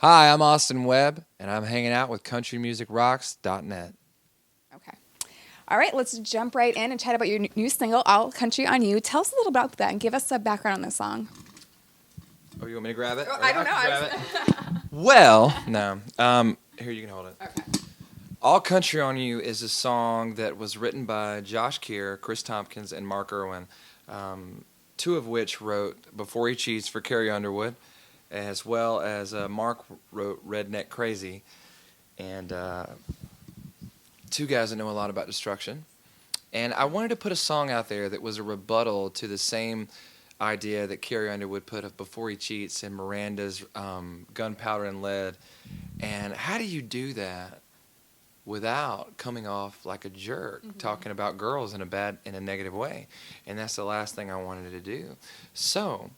Hi, I'm Austin Webb, and I'm hanging out with countrymusicrocks.net. Okay. All right, let's jump right in and chat about your new single, All Country on You. Tell us a little about that and give us a background on the song. Oh, you want me to grab it? Oh, Or I don't know. can grab it. Well, no. Here, you can hold it. Okay. All Country on You is a song that was written by Josh Keir, Chris Tompkins, and Mark Irwin, two of which wrote Before He Cheats for Carrie Underwood, as well as Mark wrote Redneck Crazy, and two guys that know a lot about destruction. And I wanted to put a song out there that was a rebuttal to the same idea that Carrie Underwood put of Before He Cheats and Miranda's Gunpowder and Lead. And how do you do that without coming off like a jerk, talking about girls in a negative way? And that's the last thing I wanted to do. So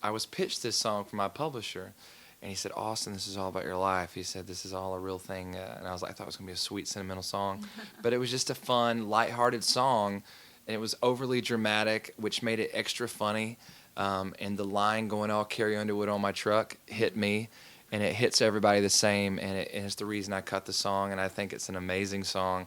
I was pitched this song from my publisher, and he said, Austin, this is all about your life. He said, this is all a real thing. And I was like, I thought it was going to be a sweet, sentimental song. But it was just a fun, lighthearted song, and it was overly dramatic, which made it extra funny. And the line going, all Carrie Underwood on my truck, hit me, and it hits everybody the same, and it's the reason I cut the song, and I think it's an amazing song.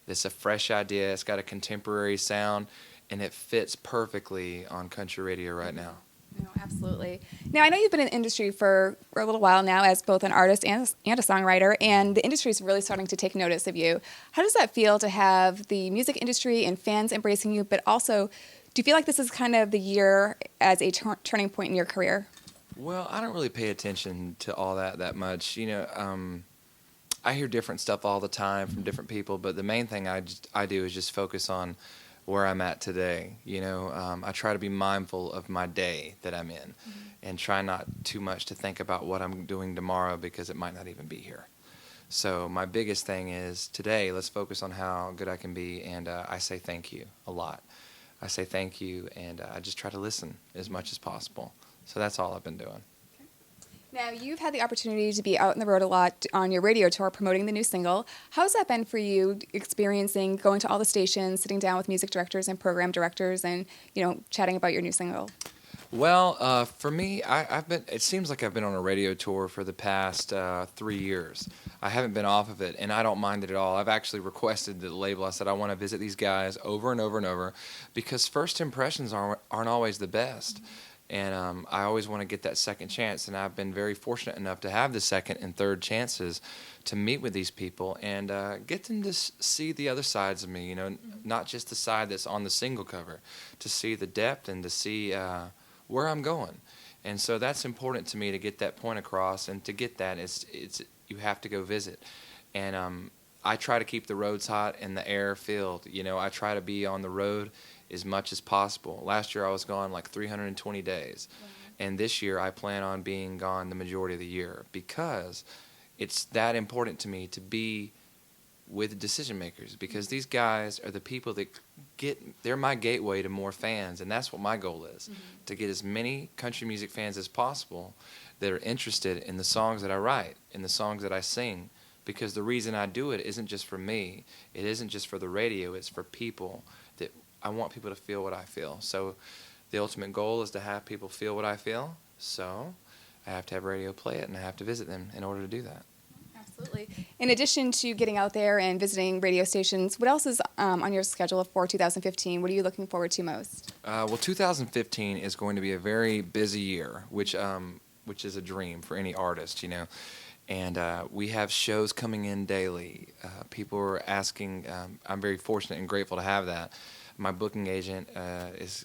It's a fresh idea. It's got a contemporary sound, and it fits perfectly on country radio right now. No, absolutely. Now, I know you've been in the industry for a little while now as both an artist and a songwriter, and the industry is really starting to take notice of you. How does that feel to have the music industry and fans embracing you, but also, do you feel like this is kind of the year as a turning point in your career? Well, I don't really pay attention to all that much. I hear different stuff all the time from different people, but the main thing I do is just focus on where I'm at today. I try to be mindful of my day that I'm in, and try not too much to think about what I'm doing tomorrow because it might not even be here. So my biggest thing is today, let's focus on how good I can be, and I say thank you a lot. I say thank you, and I just try to listen as much as possible. So that's all I've been doing. Now, you've had the opportunity to be out on the road a lot on your radio tour promoting the new single. How's that been for you, experiencing going to all the stations, sitting down with music directors and program directors, and chatting about your new single? Well, for me, it seems like I've been on a radio tour for the past 3 years. I haven't been off of it, and I don't mind it at all. I've actually requested the label. I said I want to visit these guys over and over and over, because first impressions aren't always the best. And I always want to get that second chance, and I've been very fortunate enough to have the second and third chances to meet with these people and get them to see the other sides of me, not just the side that's on the single cover, to see the depth and to see where I'm going. And so that's important to me, to get that point across, and to get that, it's you have to go visit. And I try to keep the roads hot and the air filled. I try to be on the road as much as possible. Last year I was gone like 320 days. Wow. And this year I plan on being gone the majority of the year, because it's that important to me to be with decision makers, because these guys are the people that they're my gateway to more fans, and that's what my goal is, to get as many country music fans as possible that are interested in the songs that I write, in the songs that I sing, because the reason I do it isn't just for me, it isn't just for the radio, it's for people. That I want people to feel what I feel. So the ultimate goal is to have people feel what I feel, so I have to have radio play it, and I have to visit them in order to do that. Absolutely. In addition to getting out there and visiting radio stations, what else is on your schedule for 2015? What are you looking forward to most? Well, 2015 is going to be a very busy year, which is a dream for any artist, And we have shows coming in daily. People are asking. I'm very fortunate and grateful to have that. My booking agent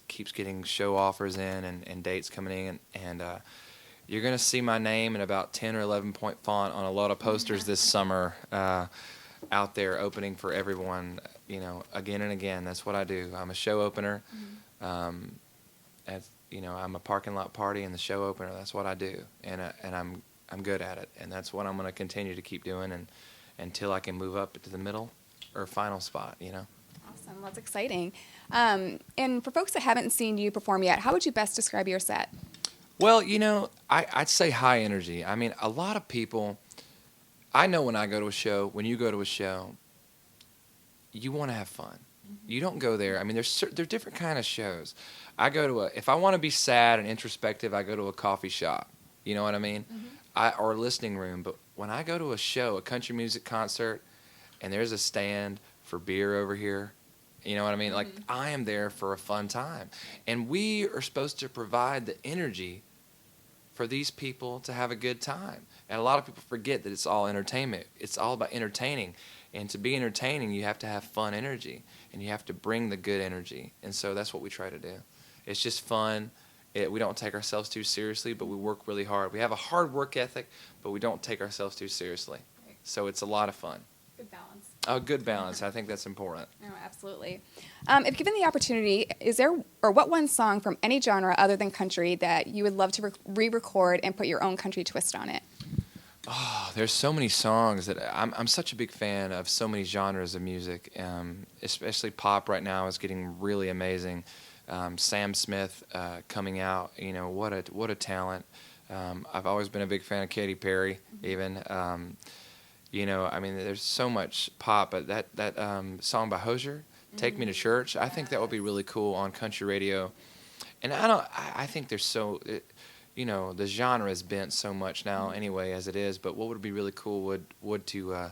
keeps getting show offers in and dates coming in, and you're going to see my name in about 10 or 11 point font on a lot of posters this summer out there, opening for everyone, again and again. That's what I do. I'm a show opener. I'm a parking lot party and the show opener. That's what I do, and I'm good at it, and that's what I'm going to continue to keep doing until I can move up to the middle or final spot, Awesome. That's exciting. And for folks that haven't seen you perform yet, how would you best describe your set? Well, I'd say high energy. I mean, a lot of people, I know when I go to a show, when you go to a show, you want to have fun. You don't go there. I mean, there's different kind of shows. If I want to be sad and introspective, I go to a coffee shop. You know what I mean? or listening room, but when I go to a show, a country music concert, and there's a stand for beer over here, you know what I mean? Like, I am there for a fun time. And we are supposed to provide the energy for these people to have a good time. And a lot of people forget that it's all entertainment. It's all about entertaining. And to be entertaining, you have to have fun energy, and you have to bring the good energy. And so that's what we try to do. It's just fun. We don't take ourselves too seriously, but we work really hard. We have a hard work ethic, but we don't take ourselves too seriously. So it's a lot of fun. Good balance. Oh, good balance. I think that's important. No, absolutely. If given the opportunity, is there or what one song from any genre other than country that you would love to re-record and put your own country twist on it? Oh, there's so many songs that I'm such a big fan of so many genres of music, especially pop right now is getting really amazing. Sam Smith coming out, you know, what a talent. I've always been a big fan of Katy Perry, even. You know, I mean, there's so much pop, but that song by Hozier, "Take Me to Church," I think that would be really cool on country radio. And I think there's you know, the genre is bent so much now anyway as it is, but what would be really cool would to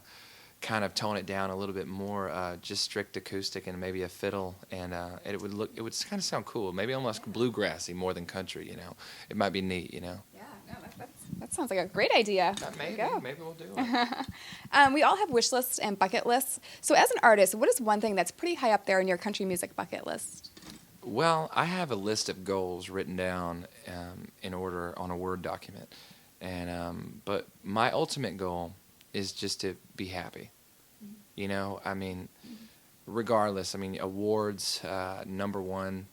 kind of tone it down a little bit more, just strict acoustic and maybe a fiddle, and it would kind of sound cool, maybe almost bluegrassy more than country, you know. It might be neat, you know. Yeah, no, that sounds like a great idea. Maybe we'll do it. We all have wish lists and bucket lists. So as an artist, what is one thing that's pretty high up there in your country music bucket list? Well, I have a list of goals written down in order on a Word document, and but my ultimate goal is just to be happy. You know, I mean, regardless. I mean, awards, number one,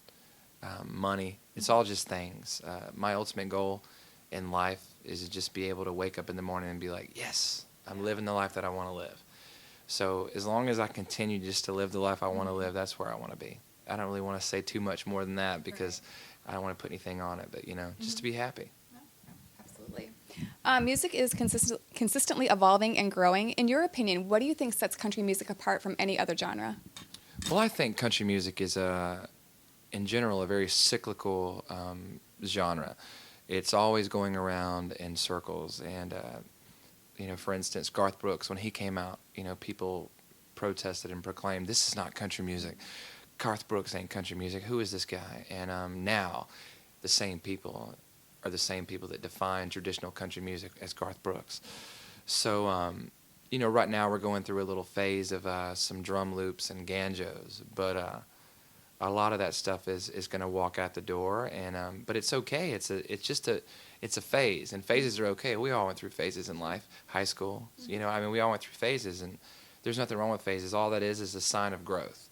money. It's all just things. My ultimate goal in life is to just be able to wake up in the morning and be like, yes, I'm living the life that I want to live. So as long as I continue just to live the life I want to live, that's where I want to be. I don't really want to say too much more than that because I don't want to put anything on it, but, you know, just to be happy. Absolutely. Music is consistently evolving and growing. In your opinion, what do you think sets country music apart from any other genre? Well, I think country music is, in general, a very cyclical genre. It's always going around in circles. And, you know, for instance, Garth Brooks, when he came out, you know, people protested and proclaimed, this is not country music. Garth Brooks ain't country music. Who is this guy? And now the same people are the same people that define traditional country music as Garth Brooks. So, you know, right now we're going through a little phase of some drum loops and ganjos, but a lot of that stuff is going to walk out the door, and but it's okay. It's a phase, and phases are okay. We all went through phases in life, high school. You know, I mean, we all went through phases, and there's nothing wrong with phases. All that is a sign of growth.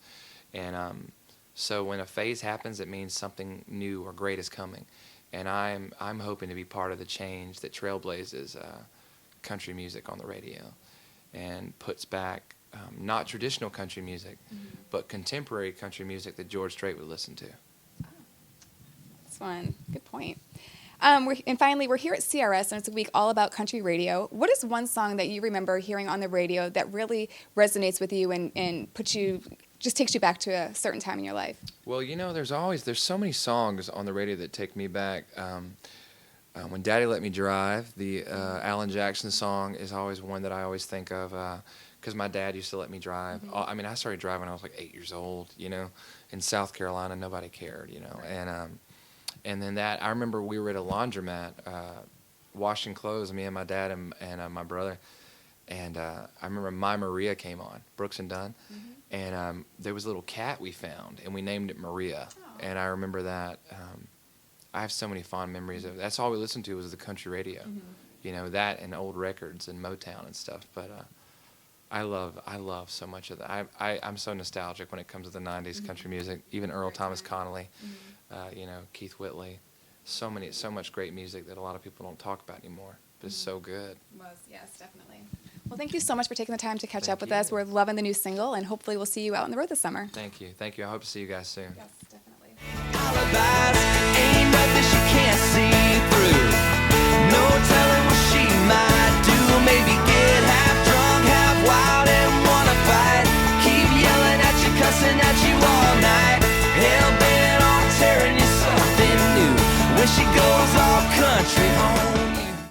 And so when a phase happens, it means something new or great is coming. And I'm hoping to be part of the change that trailblazes country music on the radio and puts back not traditional country music, but contemporary country music that George Strait would listen to. Oh, that's fun. Good point. And finally, we're here at CRS, and it's a week all about country radio. What is one song that you remember hearing on the radio that really resonates with you and just takes you back to a certain time in your life? Well, you know, there's so many songs on the radio that take me back. When Daddy Let Me Drive, the Alan Jackson song is always one that I always think of because my dad used to let me drive. I mean, I started driving when I was like 8 years old, you know. In South Carolina, nobody cared, you know. And then I remember we were at a laundromat washing clothes, me and my dad and my brother. And I remember My Maria came on, Brooks and Dunn. And there was a little cat we found, and we named it Maria. Oh. And I remember that. I have so many fond memories of it. That's all we listened to was the country radio. You know, that and old records and Motown and stuff. But I love so much of that. I'm so nostalgic when it comes to the 90s country music, even Earl Thomas Connolly, you know, Keith Whitley. So much great music that a lot of people don't talk about anymore. But it's so good. Yes, definitely. Well, thank you so much for taking the time to catch up with us. We're loving the new single, and hopefully we'll see you out on the road this summer. Thank you. I hope to see you guys soon. Yes, definitely. Alibis ain't nothing she can't see through. No telling